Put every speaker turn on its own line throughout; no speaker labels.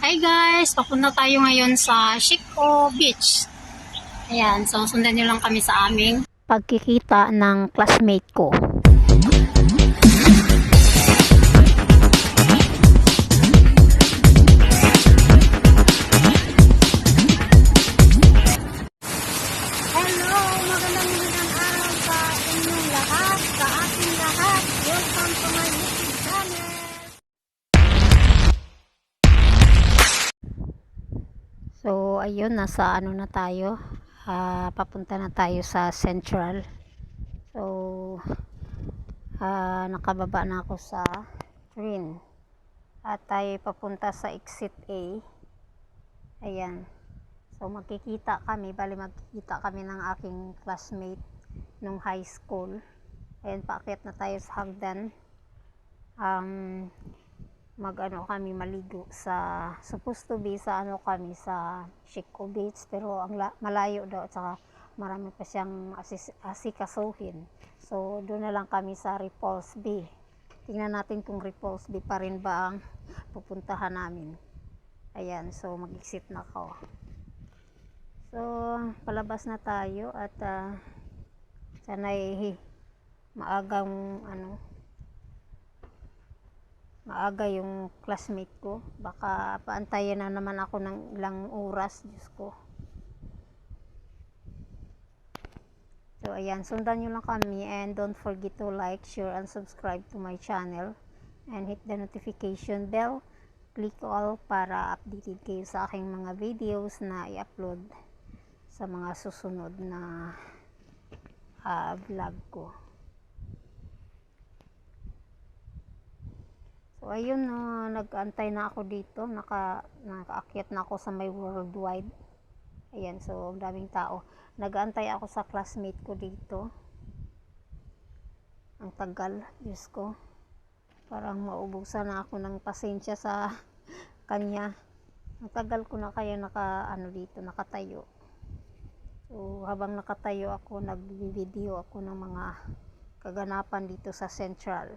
Hi guys! Papunta tayo ngayon sa Shiko Beach. Ayan, so sundan nyo lang kami sa aming pagkikita ng classmate ko. Hello! Magandang araw sa inyong lahat, sa ating lahat. Welcome to my YouTube channel. So, ayun, nasa ano na tayo. Papunta na tayo sa Central. So, nakababa na ako sa train. At tayo papunta sa exit A. Ayan. So, magkikita kami ng aking classmate nung high school. Ayan, paakyat na tayo sa hagdan. Kami maligo sa supposed to be sa kami sa Shiko Beach, pero malayo daw at saka marami pa siyang asikasuhin. So doon na lang kami sa Repulse B. Tingnan natin kung Repulse B pa rin ba ang pupuntahan namin. Ayan, so mag-exit na ako. So palabas na tayo at sana'y maaga yung classmate ko. Baka paantayin na naman ako ng ilang oras. Diyos ko. So ayan, sundan nyo lang kami and don't forget to like, share, and subscribe to my channel and hit the notification bell. Click all para updated kayo sa aking mga videos na i-upload sa mga susunod na vlog ko. So ayun, nag-antay na ako dito, nakaakyat na ako sa may worldwide. Ayan, so daming tao. Nag-antay ako sa classmate ko dito. Ang tagal, Diyos ko. Parang maubusan na ako ng pasensya sa kanya. Ang tagal ko na kaya nakatayo. So habang nakatayo ako, nag-video ako ng mga kaganapan dito sa Central.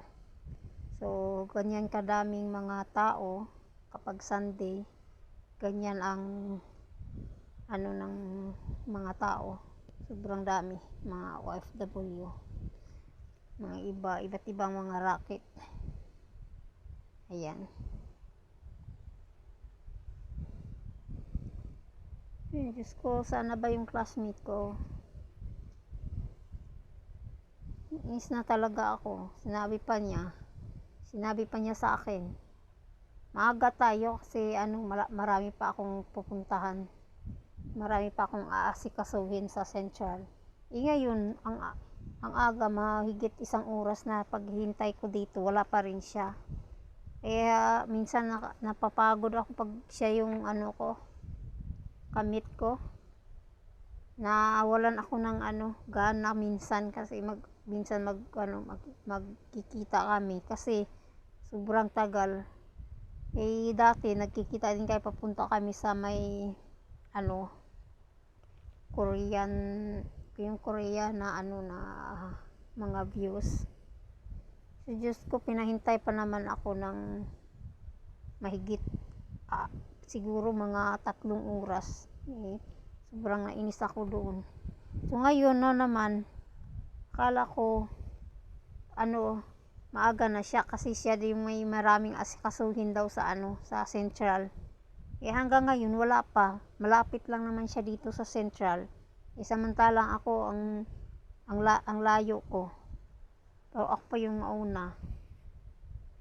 So, ganyan kadaming mga tao kapag Sunday, ganyan ang ng mga tao. Sobrang dami, mga OFW, mga iba't ibang mga racket. Ayan. Diyos ko, sana ba yung classmate ko? Inis na talaga ako. Sinabi pa niya sa akin, maaga tayo kasi marami pa akong pupuntahan, marami pa akong aasikasuhin sa Central. Ngayon ang aga, mahigit isang oras na paghihintay ko dito, wala pa rin siya. Kaya minsan napapagod ako pag siya yung kamit ko, nawalan ako ng gana minsan kasi magkikita kami kasi sobrang tagal. Dati nagkikita din kayo, papunta kami sa may Korea na mga views. So Diyos ko, pinahintay pa naman ako ng mahigit siguro mga 3 oras. Sobrang nainis ako doon. So ngayon naman, akala ko maaga na siya kasi siya din may maraming asikasuhin daw sa Central. Hanggang ngayon wala pa, malapit lang naman siya dito sa Central. Samantalang ako ang layo ko. So ako pa yung mauna.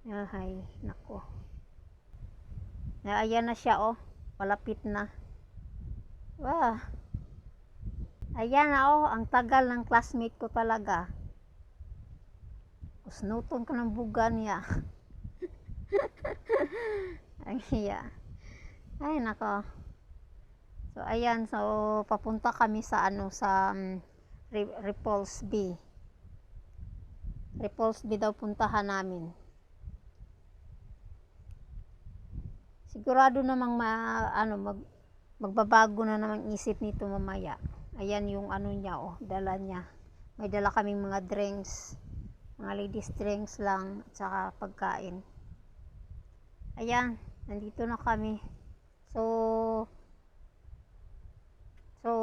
Ay, nako. Ayan na siya, palapit na. Wah. Ayan na, ang tagal ng classmate ko talaga. Kusnuton ko ng buga niya. Ang hiya. Ay, nako. So ayan, so papunta kami sa Repulse B. Repulse B daw puntahan namin. Sigurado namang magbabago na namang isip nito mamaya. Ayan yung niya, dala niya. May dala kaming mga drinks, mga ladies drinks lang at saka pagkain. Ayan, nandito na kami. So,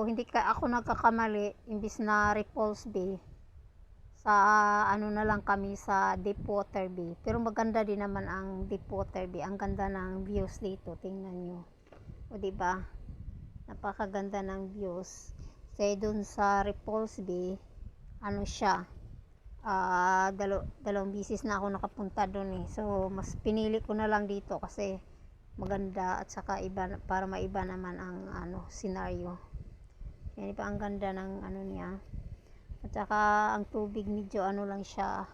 hindi ka ako nagkakamali, imbis na Repulse Bay, sa ano na lang kami sa Deepwater Bay. Pero maganda din naman ang Deepwater Bay. Ang ganda ng views dito, tingnan nyo. O diba? Napakaganda ng views. Kasi dun sa Repulse Bay, ano siya, dalawang bisis na ako nakapunta dun eh. So, mas pinili ko na lang dito kasi maganda at saka iba, para maiba naman ang ano, scenario. Yan pa ang ganda ng ano niya. At saka ang tubig medyo ano lang siya,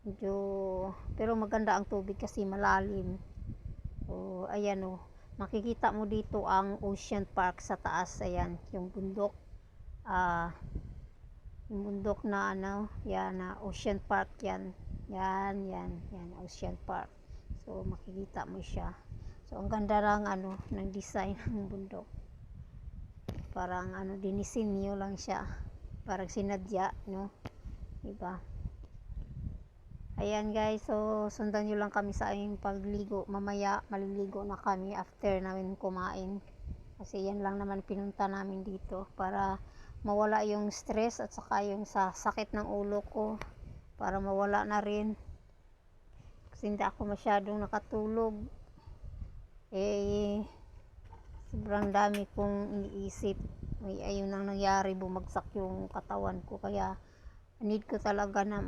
medyo, pero maganda ang tubig kasi malalim. So ayan o, makikita mo dito ang Ocean Park sa taas. Ayan yung bundok, yung bundok na ano, yan na Ocean Park, yan Ocean Park. So makikita mo siya. So ang ganda lang ano ng design ng bundok, parang ano, dinisenyo lang siya, parang sinadya, no? Diba? Ayan guys, so sundan nyo lang kami sa aming pagligo. Mamaya maliligo na kami after namin kumain, kasi yan lang naman pinunta namin dito, para mawala yung stress at saka yung sa sakit ng ulo ko, para mawala na rin, kasi hindi ako masyadong nakatulog. Sobrang dami kong iniisip. Ayun ang nangyari, bumagsak yung katawan ko, kaya need ko talaga na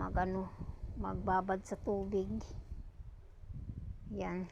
magbabad sa tubig. Yan.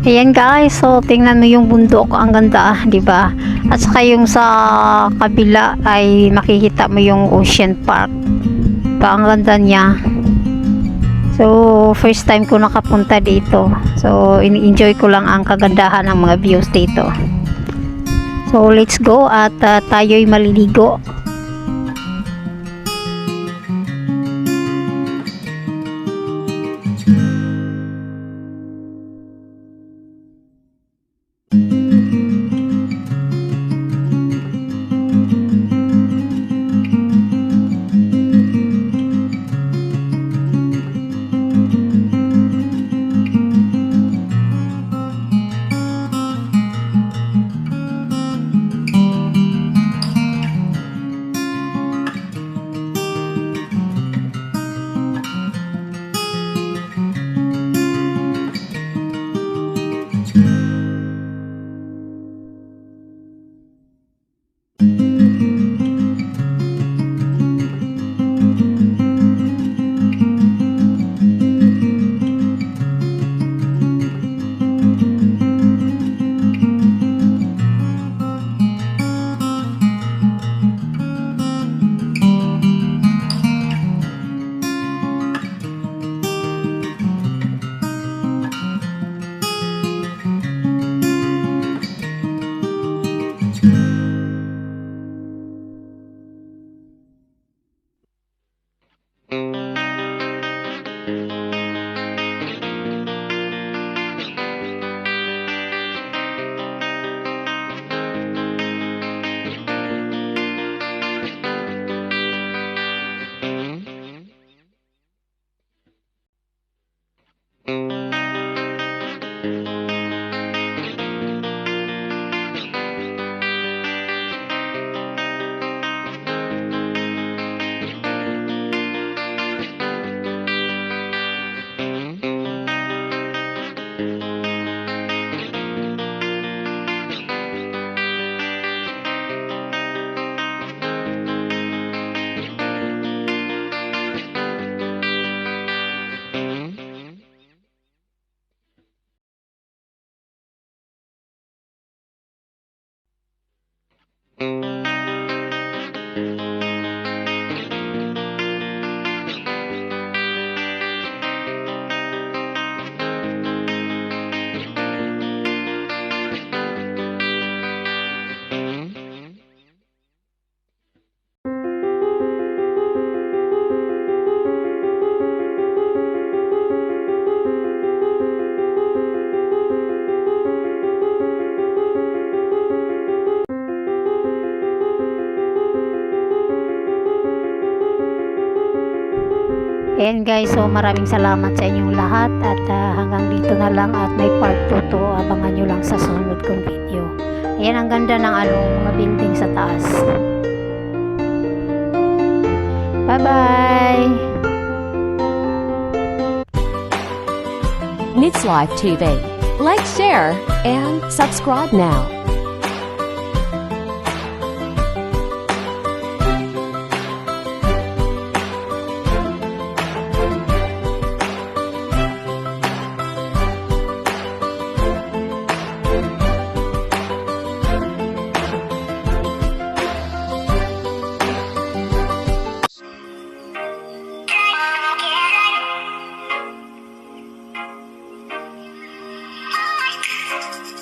Ayan guys, so tingnan mo yung bundok, ang ganda, 'di ba? At saka yung sa kabila ay makikita mo yung Ocean Park. Pa ang ganda niya. So first time ko nakapunta dito. So ini-enjoy ko lang ang kagandahan ng mga views dito. So let's go at tayo'y maliligo. Ayan guys, so maraming salamat sa inyong lahat at hanggang dito na lang at may part 2 to, abangan nyo lang sa susunod kong video. Ayan ang ganda ng mga building sa taas. Bye bye!
Nits Life TV. Like, share, and subscribe now.
Oh my God.